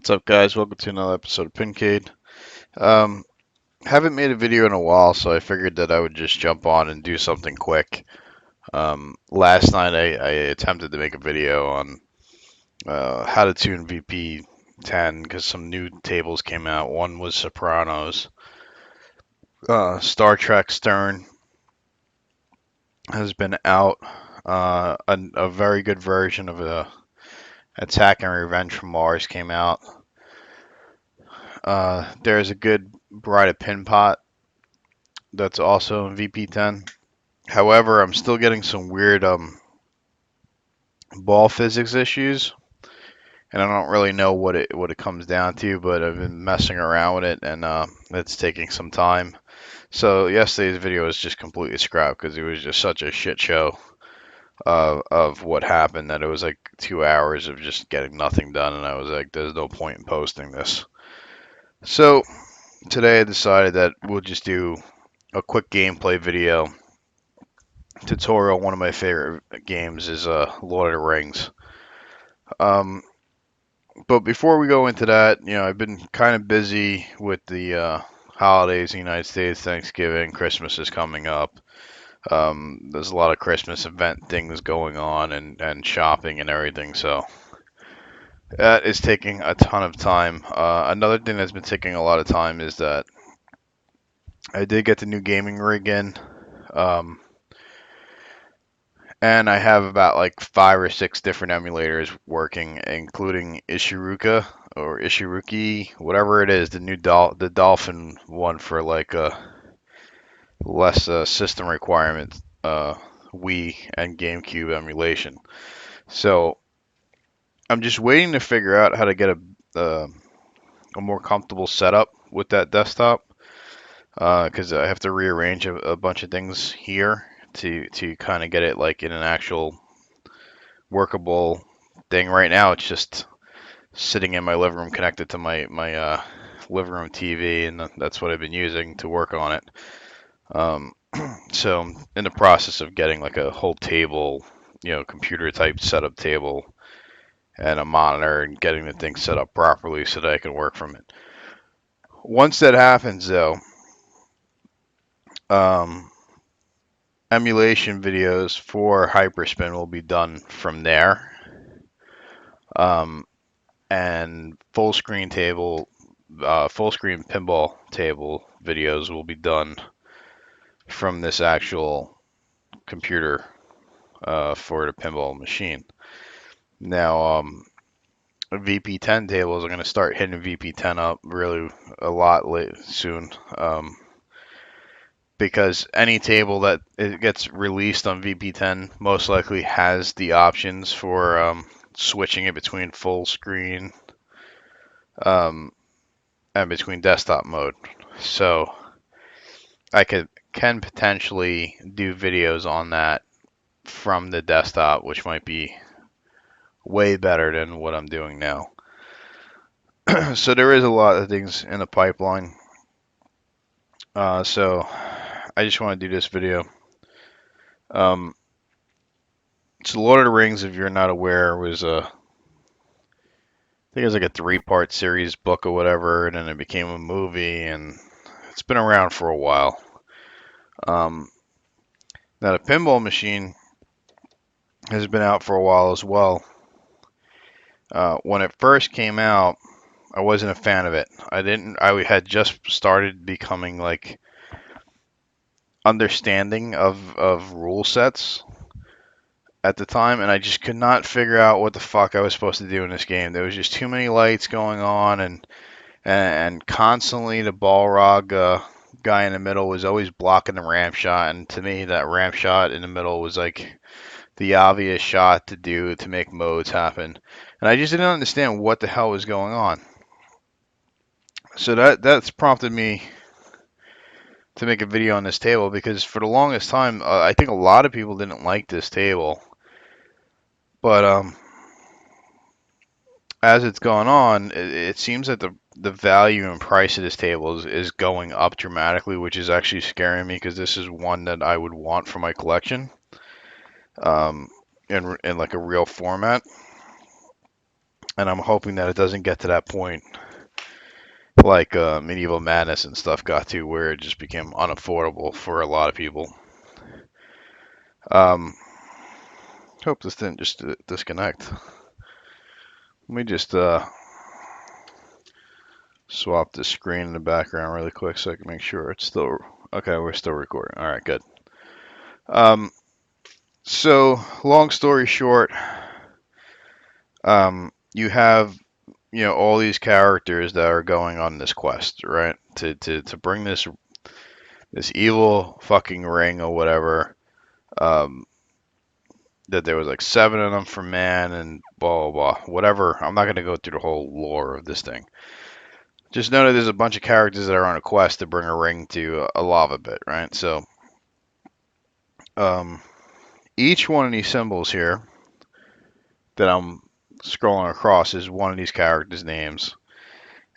What's up, guys? Welcome to another episode of Pincade. Um, haven't made a video in a while, so I figured that I would just jump on and do something quick. Last night I attempted to make a video on how to tune VP10 because some new tables came out. One was Sopranos. Star Trek Stern has been out. A very good version of Attack and Revenge from Mars came out. There's a good Bride of Pinpot that's also in VP10. However, I'm still getting some weird ball physics issues, and I don't really know what it comes down to. But I've been messing around with it, and it's taking some time. So yesterday's video was just completely scrapped because it was just such a shit show of what happened that it was like 2 hours of just getting nothing done, and I was like, "There's no point in posting this." So today I decided that we'll just do a quick gameplay video tutorial. One of my favorite games is Lord of the Rings. Um, but before we go into that, I've been kind of busy with the holidays in the United States. Thanksgiving, Christmas is coming up. There's a lot of Christmas event things going on and shopping and everything. So that is taking a ton of time. Another thing that's been taking a lot of time is that I did get the new gaming rig in. Um, And I have about like 5 or 6 different emulators working, including Ishiruki, whatever it is, the Dolphin one for like less system requirements, Wii and GameCube emulation. So I'm just waiting to figure out how to get a more comfortable setup with that desktop, because I have to rearrange a bunch of things here to kind of get it like in an actual workable thing. Right now, it's just sitting in my living room connected to my living room TV, and that's what I've been using to work on it. Um, so I'm in the process of getting like a whole table, computer type setup table and a monitor and getting the thing set up properly so that I can work from it. Once that happens, though, um, emulation videos for Hyperspin will be done from there. And full screen pinball table videos will be done from this actual computer for the pinball machine. Now, VP10 tables are going to start hitting VP10 up really a lot soon, because any table that it gets released on VP10 most likely has the options for switching it between full screen um, and between desktop mode. So I can potentially do videos on that from the desktop, which might be way better than what I'm doing now. So there is a lot of things in the pipeline. So I just want to do this video. Um, so Lord of the Rings, if you're not aware, was I think it was like a 3-part series book or whatever, and then it became a movie, and it's been around for a while. Now the pinball machine has been out for a while as well. When it first came out, I wasn't a fan of it. I had just started becoming like understanding of rule sets at the time, and I just could not figure out what the fuck I was supposed to do in this game. There was just too many lights going on, and constantly the Balrog guy in the middle was always blocking the ramp shot, and to me that ramp shot in the middle was like the obvious shot to do to make modes happen, and I just didn't understand what the hell was going on. So that's prompted me to make a video on this table, because for the longest time I think a lot of people didn't like this table, but as it's gone on, it seems that the value and price of this table is going up dramatically, which is actually scaring me because this is one that I would want for my collection, in like a real format. and I'm hoping that it doesn't get to that point like Medieval Madness and stuff got to, where it just became unaffordable for a lot of people. Um, Hope this didn't just disconnect. Let me just swap the screen in the background really quick so I can make sure it's still okay. We're still recording. All right, good. Um, so long story short, you have all these characters that are going on this quest, right? To bring this evil fucking ring or whatever. Um, that there was like 7 of them for man and blah blah blah. Whatever. I'm not gonna go through the whole lore of this thing. Just know that there's a bunch of characters that are on a quest to bring a ring to a lava pit, right? So, um, each one of these symbols here that I'm scrolling across is one of these characters' names.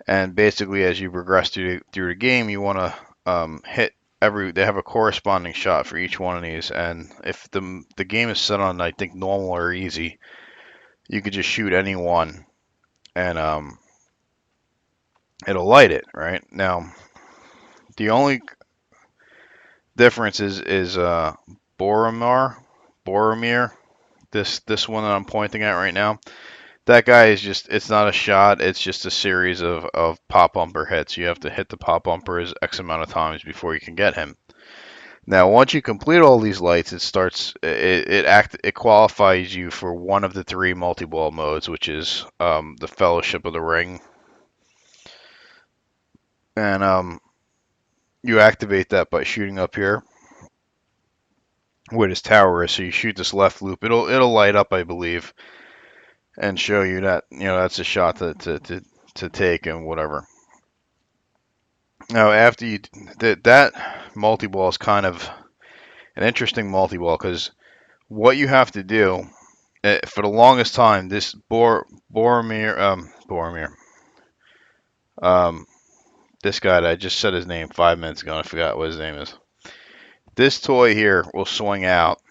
And basically, as you progress through the game, you want to hit every. They have a corresponding shot for each one of these, and if the game is set on, I think, normal or easy, you could just shoot any one, and it'll light it. Right now, the only difference is Boromir, Boromir. This one that I'm pointing at right now. That guy is just, it's not a shot, it's just a series of pop bumper hits. You have to hit the pop bumpers X amount of times before you can get him. Now, once you complete all these lights, it qualifies you for one of the 3 multi-ball modes, which is the Fellowship of the Ring. And you activate that by shooting up here where this tower is. So you shoot this left loop, it'll light up, I believe, and show you that that's a shot to take and whatever. Now, after you that multi-ball is kind of an interesting multi-ball because what you have to do for the longest time, this Boromir, um, this guy that I just said his name 5 minutes ago, and I forgot what his name is. This toy here will swing out,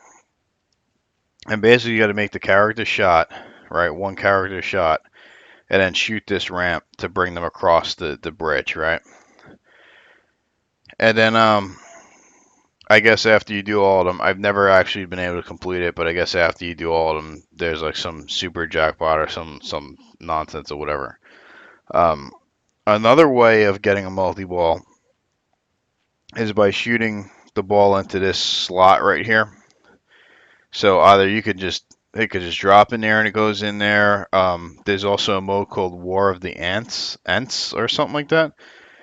and basically you got to make the character shot, right? One character shot, and then shoot this ramp to bring them across the bridge, right? And then I guess after you do all of them, I've never actually been able to complete it, but I guess after you do all of them, there's like some super jackpot or some nonsense or whatever. Um, Another way of getting a multi-ball is by shooting the ball into this slot right here. So either it could just drop in there and it goes in there. There's also a mode called War of the Ants or something like that,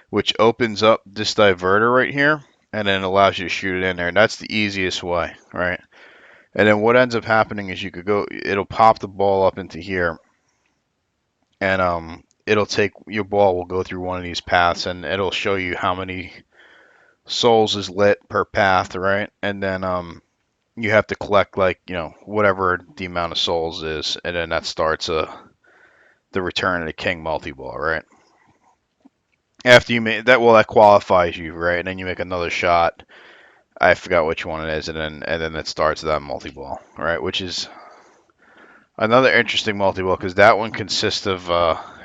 which opens up this diverter right here and then allows you to shoot it in there. And that's the easiest way, right? And then what ends up happening is it'll pop the ball up into here, and it'll take your ball will go through one of these paths, and it'll show you how many souls is lit per path, right? And then you have to collect like whatever the amount of souls is, and then that starts the Return of the King multi-ball, right? After you make that, well, that qualifies you, right? And then you make another shot. I forgot which one it is, and then it starts that multi-ball, right? Which is another interesting multi-ball because that one consists of,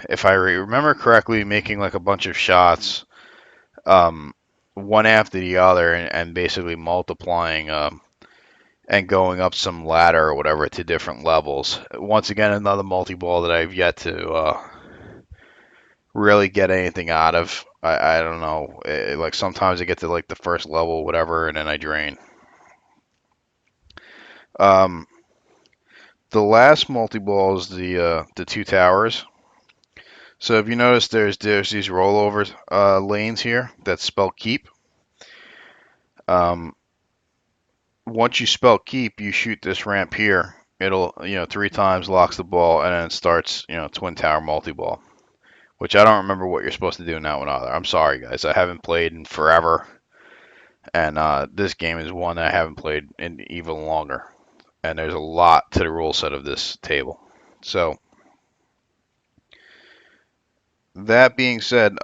if I remember correctly, making like a bunch of shots, one after the other, and basically multiplying and going up some ladder or whatever to different levels. Once again, another multi-ball that I've yet to really get anything out of. I don't know. Like sometimes I get to like the first level, whatever, and then I drain. Um, the last multi-ball is the 2 towers. So if you notice, there's these rollover lanes here that spell keep. Once you spell keep, you shoot this ramp here. It'll 3 times locks the ball, and then it starts twin tower multi-ball. Which I don't remember what you're supposed to do in that one either. I'm sorry, guys. I haven't played in forever, and this game is one that I haven't played in even longer. And there's a lot to the rule set of this table. So that being said,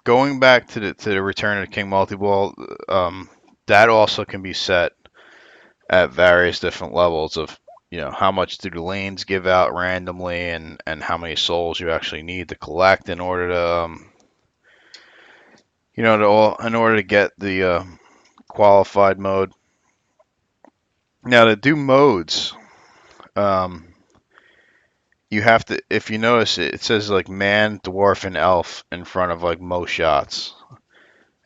going back to the Return of the King multi-ball, that also can be set at various different levels of how much do the lanes give out randomly, and how many souls you actually need to collect in order to in order to get the qualified mode. Now to do modes, um, you have to, if you notice it, it says like man, dwarf, and elf in front of like most shots,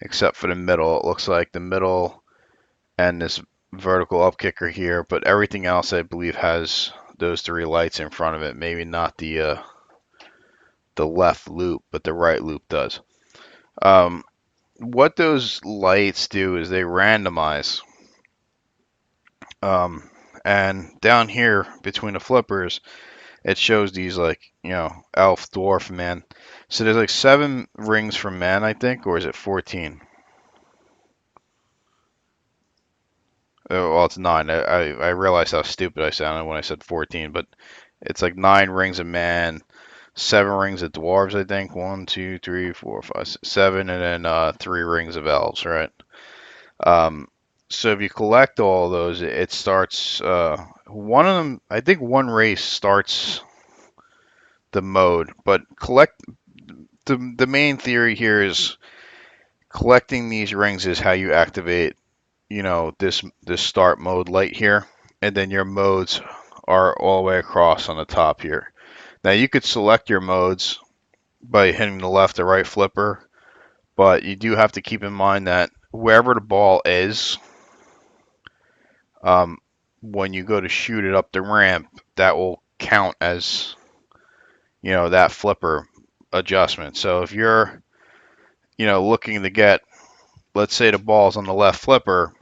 except for the middle. It looks like the middle and this vertical up kicker here, but everything else I believe has those three lights in front of it. Maybe not the left loop, but the right loop does. What those lights do is they randomize. Um, and down here between the flippers, it shows these like, elf, dwarf, man. So there's like 7 rings for man, I think, or is it 14? Oh, well, it's 9. I realized how stupid I sounded when I said 14, but it's like 9 rings of man, 7 rings of dwarves, I think. 1, 2, 3, 4, 5, 6, 7, and then 3 rings of elves, right? Um, so if you collect all those, it starts. One of them, I think, one race starts the mode, but collect the main theory here is collecting these rings is how you activate, this start mode light here, and then your modes are all the way across on the top here. Now you could select your modes by hitting the left or right flipper, but you do have to keep in mind that wherever the ball is, um, when you go to shoot it up the ramp, that will count as, that flipper adjustment. So if you're, looking to get, let's say the ball's on the left flipper,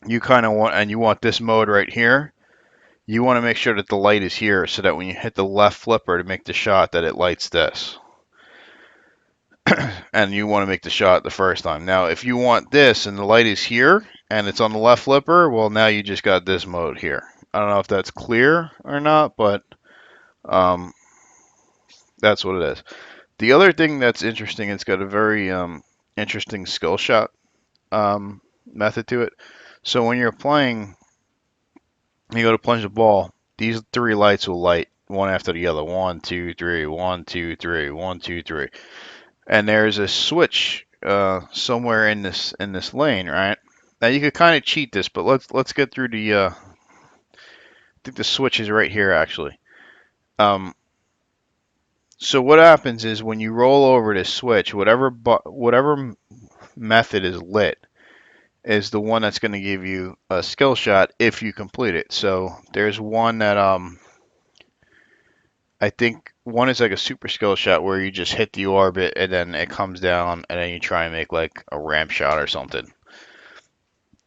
you kind of want, and you want this mode right here, you want to make sure that the light is here so that when you hit the left flipper to make the shot that it lights this. And you want to make the shot the first time. Now, if you want this and the light is here and it's on the left flipper, well, now you just got this mode here. I don't know if that's clear or not, but um, that's what it is. The other thing that's interesting, it's got a very interesting skill shot method to it. So when you're playing, you go to plunge the ball, these 3 lights will light one after the other. 1, 2, 3, 1, 2, 3, 1, 2, 3. And there's a switch somewhere in this lane, right? Now you could kind of cheat this, but let's get through the. I think the switch is right here actually. So what happens is when you roll over this switch, whatever method is lit is the one that's going to give you a skill shot if you complete it. So there's one that I think one is like a super skill shot where you just hit the orbit and then it comes down and then you try and make like a ramp shot or something.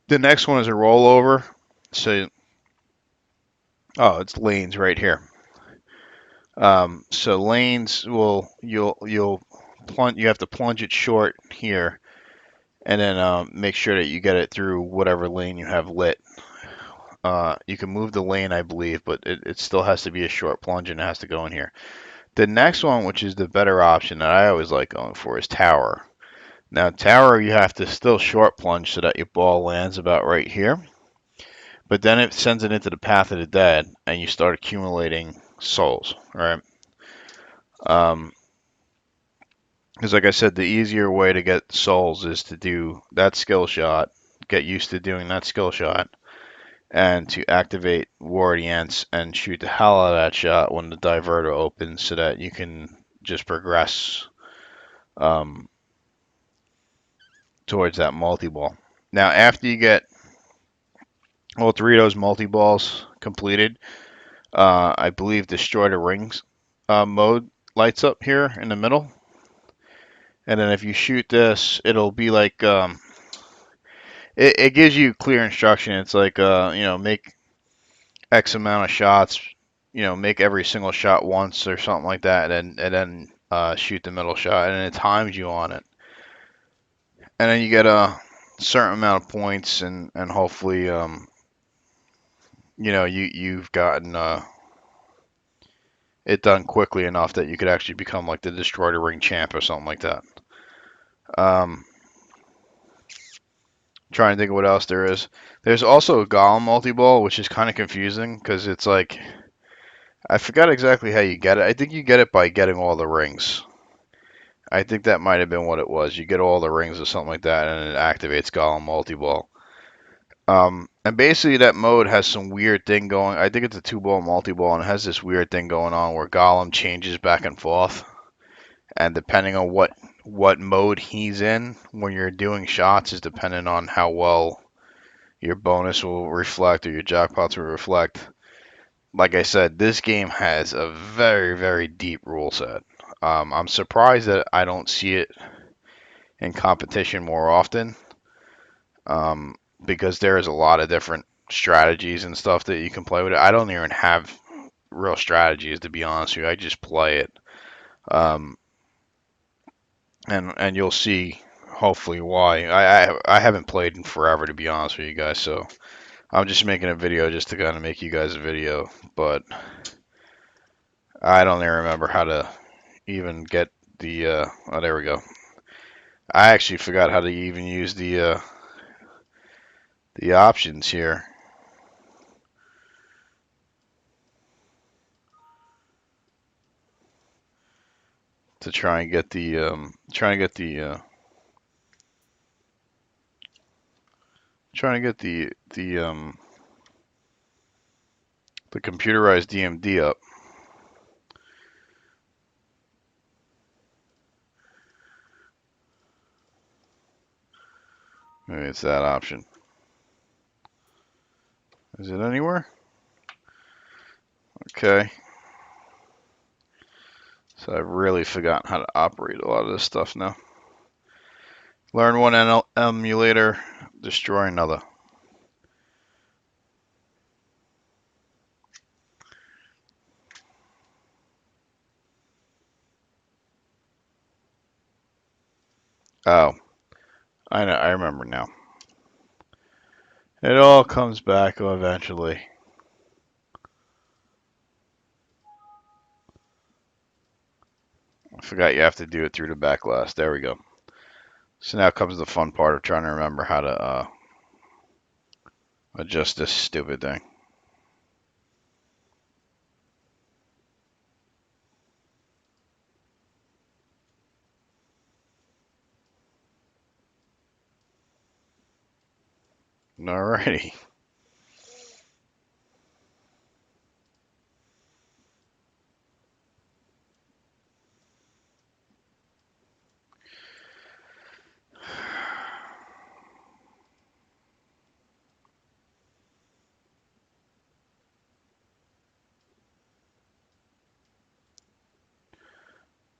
The next one is a rollover. So, it's lanes right here. So lanes you'll plunge. You have to plunge it short here, and then make sure that you get it through whatever lane you have lit. You can move the lane, I believe, but it still has to be a short plunge and it has to go in here. The next one, which is the better option that I always like going for, is tower. Now, tower, you have to still short plunge so that your ball lands about right here. But then it sends it into the path of the dead, and you start accumulating souls, right? Because like I said, the easier way to get souls is to do that skill shot, get used to doing that skill shot, and to activate War of the Ents and shoot the hell out of that shot when the diverter opens so that you can just progress towards that multi-ball. Now, after you get all 3 of those multi-balls completed, I believe Destroy the Rings mode lights up here in the middle. And then if you shoot this, it'll be like, it gives you clear instruction. It's like, make X amount of shots, make every single shot once or something like that, and then shoot the middle shot, and it times you on it. And then you get a certain amount of points, and hopefully, you've gotten it done quickly enough that you could actually become like the Destroy the Ring champ or something like that. Trying to think of what else there is. There's also a Golem multi-ball, which is kind of confusing because it's like I forgot exactly how you get it. I think you get it by getting all the rings. I think that might have been what it was. You get all the rings or something like that, and it activates Golem multi-ball. And basically that mode has some weird thing going. I think it's a two-ball multi-ball, and it has this weird thing going on where Golem changes back and forth, and depending on what mode he's in when you're doing shots is dependent on how well your bonus will reflect or your jackpots will reflect. Like I said, this game has a very, very deep rule set. I'm surprised that I don't see it in competition more often, um, because there is a lot of different strategies and stuff that you can play with it. I don't even have real strategies, to be honest with you. I just play it, um, and you'll see hopefully why. I haven't played in forever, to be honest with you guys, so I'm just making a video just to kind of make you guys a video, but I don't even remember how to even get the, oh, there we go. I actually forgot how to even use the options here to try and get the computerized DMD up. Maybe it's that option. Is it anywhere? Okay. So I've really forgotten how to operate a lot of this stuff now. Learn one emulator, destroy another. Oh, I know. I remember now. It all comes back eventually. I forgot you have to do it through the back glass. There we go. So now comes the fun part of trying to remember how to adjust this stupid thing. Alrighty.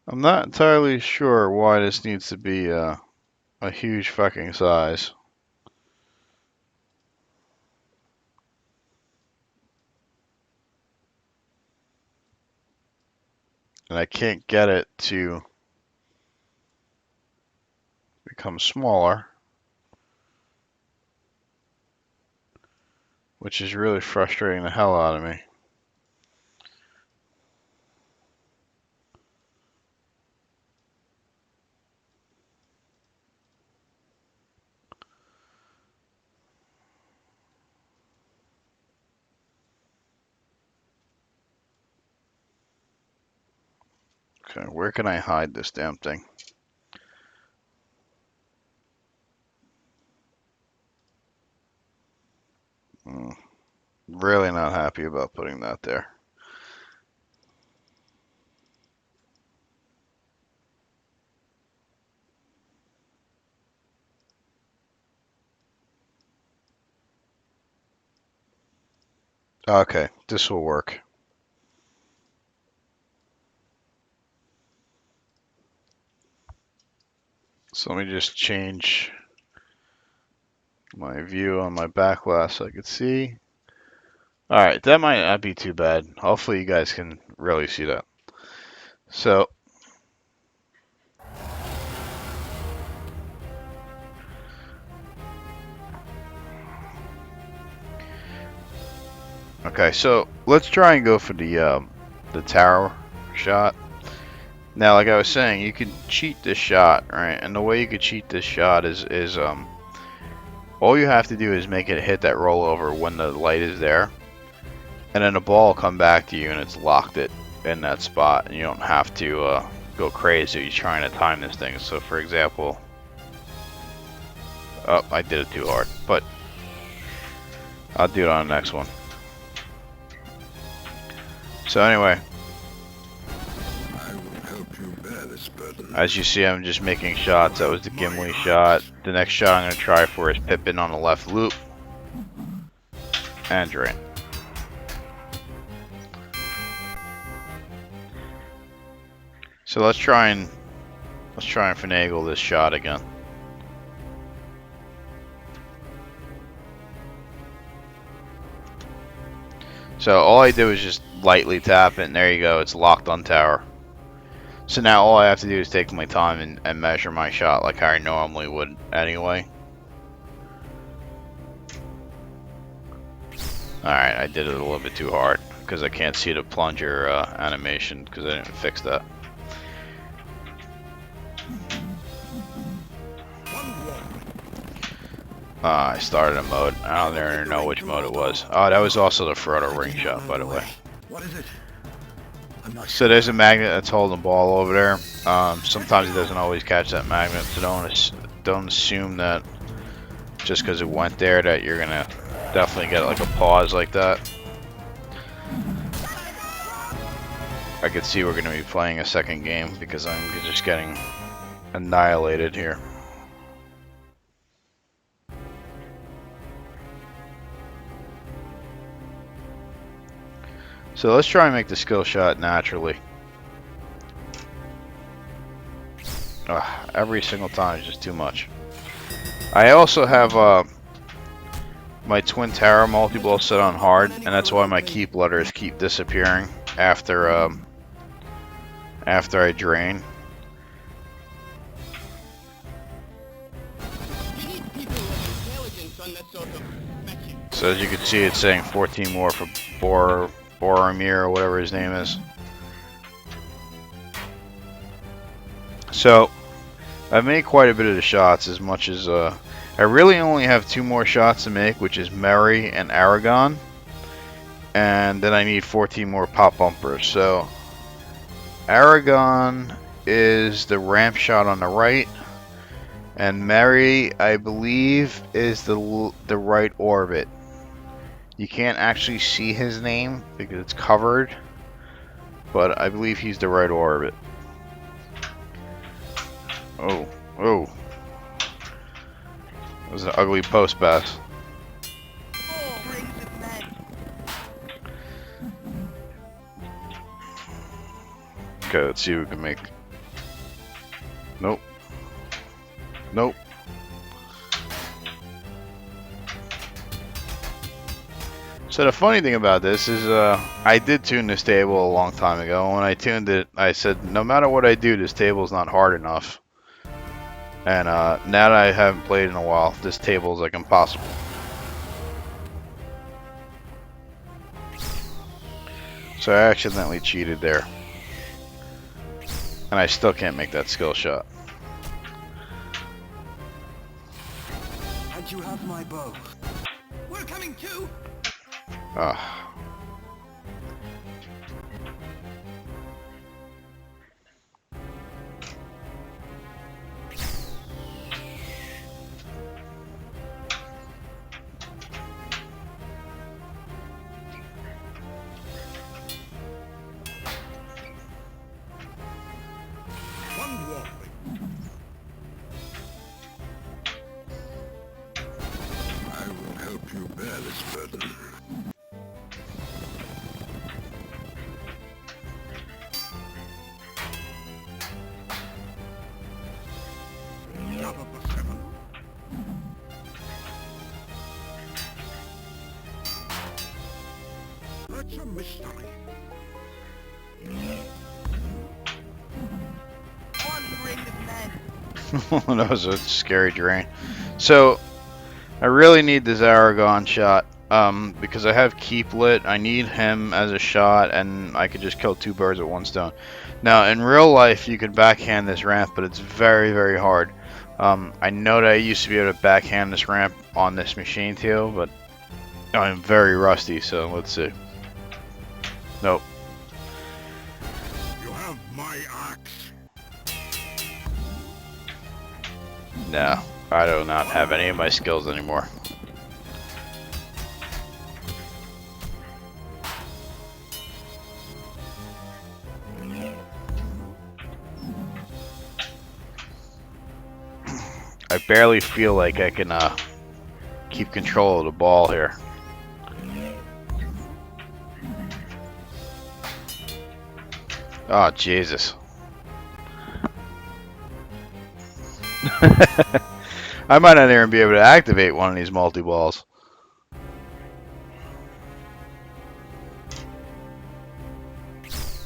I'm not entirely sure why this needs to be a huge fucking size. And I can't get it to become smaller, which is really frustrating the hell out of me. Okay, where can I hide this damn thing? Really not happy about putting that there. Okay, this will work. So let me just change my view on my back glass so I can see. Alright, that might not be too bad. Hopefully you guys can really see that. So, okay, so let's try and go for the tower shot. Now, like I was saying, you can cheat this shot, right? And the way you could cheat this shot is All you have to do is make it hit that rollover when the light is there, and then the ball will come back to you and it's locked it in that spot, and you don't have to go crazy trying to time this thing. So for example, oh, I did it too hard, but I'll do it on the next one. So anyway, as you see, I'm just making shots. That was the Gimli shot. The next shot I'm going to try for is Pippin on the left loop and drain. So let's try and finagle this shot again. So all I did was just lightly tap it, and there you go. It's locked on tower. So now all I have to do is take my time and measure my shot like how I normally would anyway. Alright, I did it a little bit too hard because I can't see the plunger animation because I didn't fix that. I started a mode. I don't even know which mode it was. Oh, that was also the Frodo ring shot, by the way. What is it? So there's a magnet that's holding the ball over there. Sometimes it doesn't always catch that magnet, so don't assume that just because it went there that you're gonna definitely get like a pause like that. I could see we're gonna be playing a second game because I'm just getting annihilated here. So let's try and make the skill shot naturally. Every single time is just too much. I also have my Twin Tower multi-ball set on hard, and that's why my keep letters keep disappearing after I drain. So as you can see, it's saying 14 more for Boromir or whatever his name is. So I've made quite a bit of the shots, as much as I really only have 2 more shots to make, which is Merry and Aragon, and then I need 14 more pop bumpers. So Aragon is the ramp shot on the right, and Merry, I believe, is the right orbit. You can't actually see his name because it's covered, but I believe he's the right orbit. Oh, oh. That was an ugly post pass. Okay, let's see what we can make. Nope. Nope. So the funny thing about this is I did tune this table a long time ago. When I tuned it, I said no matter what I do, this table's not hard enough. And now that I haven't played in a while, this table is like impossible. So I accidentally cheated there. And I still can't make that skill shot. And you have my bow. We're coming too. Ah. One warning. I will help you bear this burden. That's a mystery. That was a scary drain. So I really need this Aragon shot because I have keep lit. I need him as a shot, and I could just kill 2 birds with 1 stone. Now in real life you could backhand this ramp, but it's very, very hard. I know that I used to be able to backhand this ramp on this machine too, but I'm very rusty, so let's see. Nope. You have my axe. No, I do not have any of my skills anymore. I barely feel like I can keep control of the ball here. Oh, Jesus. I might not even be able to activate one of these multi-balls.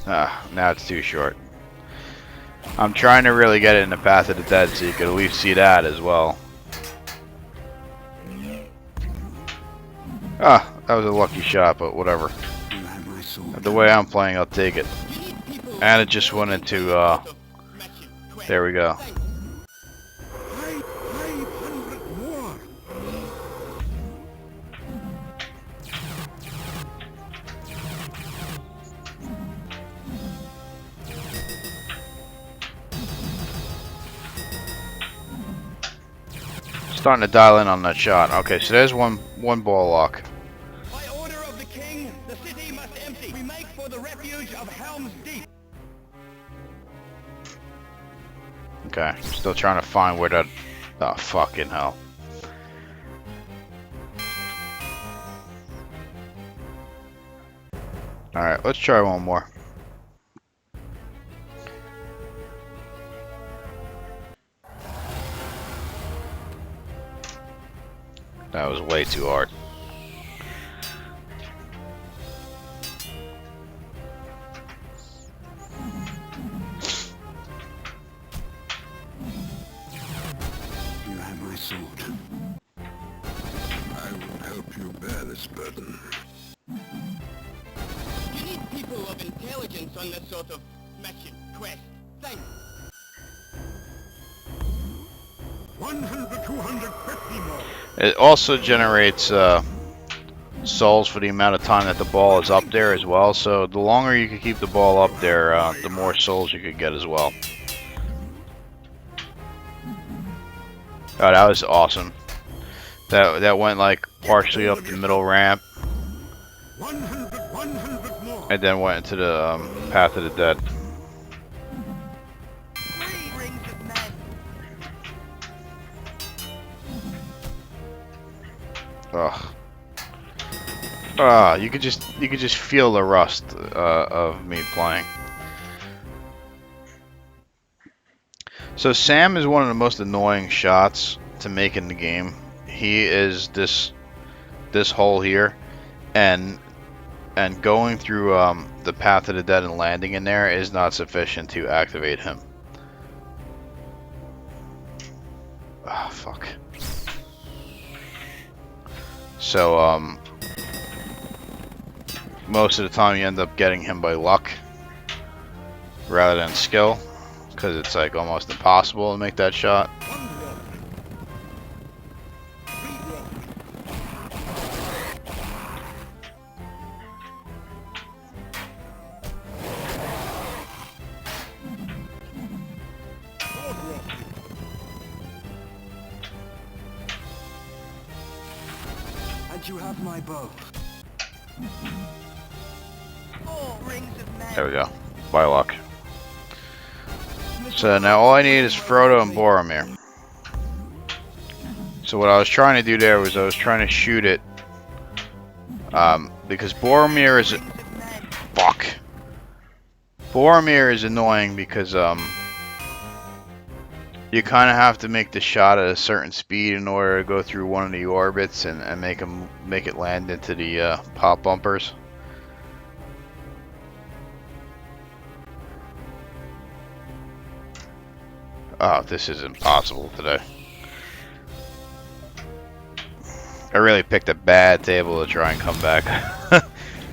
Now it's too short. I'm trying to really get it in the Path of the Dead so you could at least see that as well. Ah, that was a lucky shot, but whatever. You have my sword. The way I'm playing, I'll take it. And it just went into, there we go. 500 more. Starting to dial in on that shot. Okay, so there's one ball lock. By order of the king, the city must empty. We make for the refuge of Helm's Deep. Okay, still trying to find where that... Oh, fucking hell. Alright, let's try one more. That was way too hard. You have my sword. I will help you bear this burden. You need people of intelligence on this sort of mission, quest, thing. 100, 250 more. It also generates souls for the amount of time that the ball is up there as well. So the longer you can keep the ball up there, the more souls you could get as well. Oh, that was awesome. That went like partially up the middle ramp 100 more. and then went into the Path of the Dead. 3 rings of men. Ugh. Ah, you could just feel the rust of me playing. So Sam is one of the most annoying shots to make in the game. He is this hole here, and going through the Path of the Dead and landing in there is not sufficient to activate him. Ah, fuck. So most of the time you end up getting him by luck rather than skill, because it's like almost impossible to make that shot. And you have my bow. 4 rings of men. There we go. By luck. So now all I need is Frodo and Boromir. So what I was trying to do there was I was trying to shoot it because Boromir is... Rings of men. Fuck. Boromir is annoying because you kind of have to make the shot at a certain speed in order to go through one of the orbits and make it land into the pop bumpers. Oh, this is impossible today. I really picked a bad table to try and come back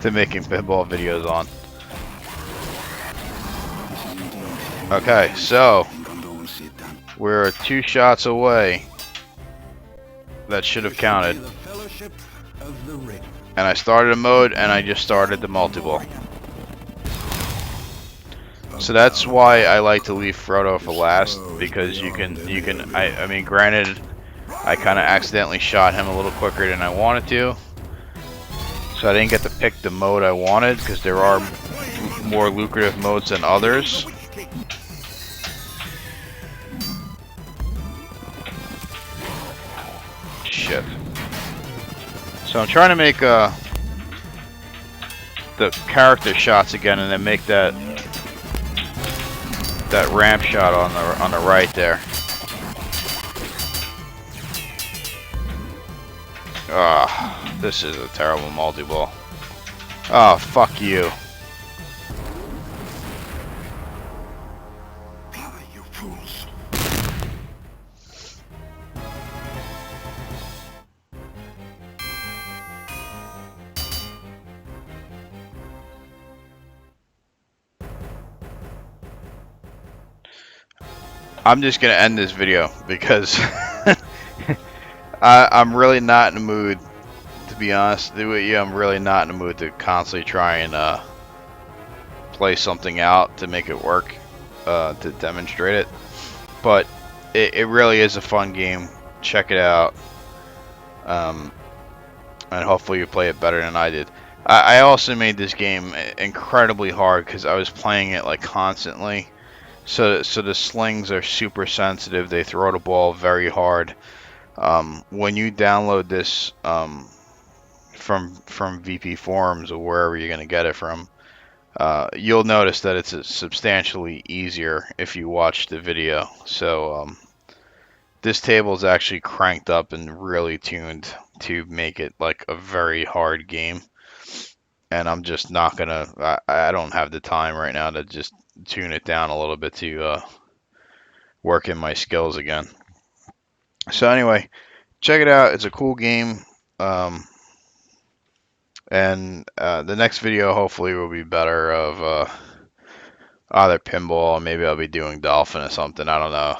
to making pinball videos on. Okay, so We're 2 shots away. That should have counted. The Fellowship of the Ring. And I started a mode, and I just started the multi-ball. So that's why I like to leave Frodo for last, because you can. I mean, granted, I kind of accidentally shot him a little quicker than I wanted to, so I didn't get to pick the mode I wanted, because there are more lucrative modes than others. Shit. So I'm trying to make the character shots again, and then make that ramp shot on the right there. Ah, this is a terrible multi-ball. Oh, fuck you. You fools. I'm just gonna end this video because I'm really not in the mood, to be honest with you. I'm really not in the mood to constantly try and play something out to make it work, to demonstrate it. But it really is a fun game. Check it out, and hopefully you play it better than I did. I also made this game incredibly hard because I was playing it like constantly. So the slings are super sensitive. They throw the ball very hard. When you download this from VP Forums or wherever you're gonna get it from, you'll notice that it's substantially easier if you watch the video. So this table is actually cranked up and really tuned to make it like a very hard game. And I'm just not gonna. I don't have the time right now to just tune it down a little bit to work in my skills again. So anyway, check it out. It's a cool game. And the next video hopefully will be better of either pinball, or maybe I'll be doing dolphin or something. I don't know.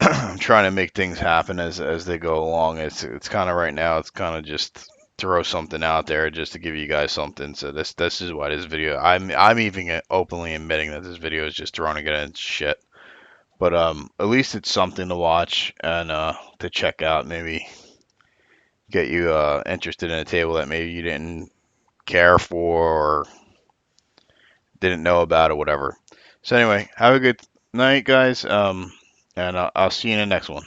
I'm trying to make things happen as they go along. It's kind of right now. It's kind of just throw something out there just to give you guys something. So this is why this video. I'm even openly admitting that this video is just throwing it in shit. But at least it's something to watch and to check out. Maybe get you interested in a table that maybe you didn't care for or didn't know about or whatever. So anyway, have a good night, guys. And I'll see you in the next one.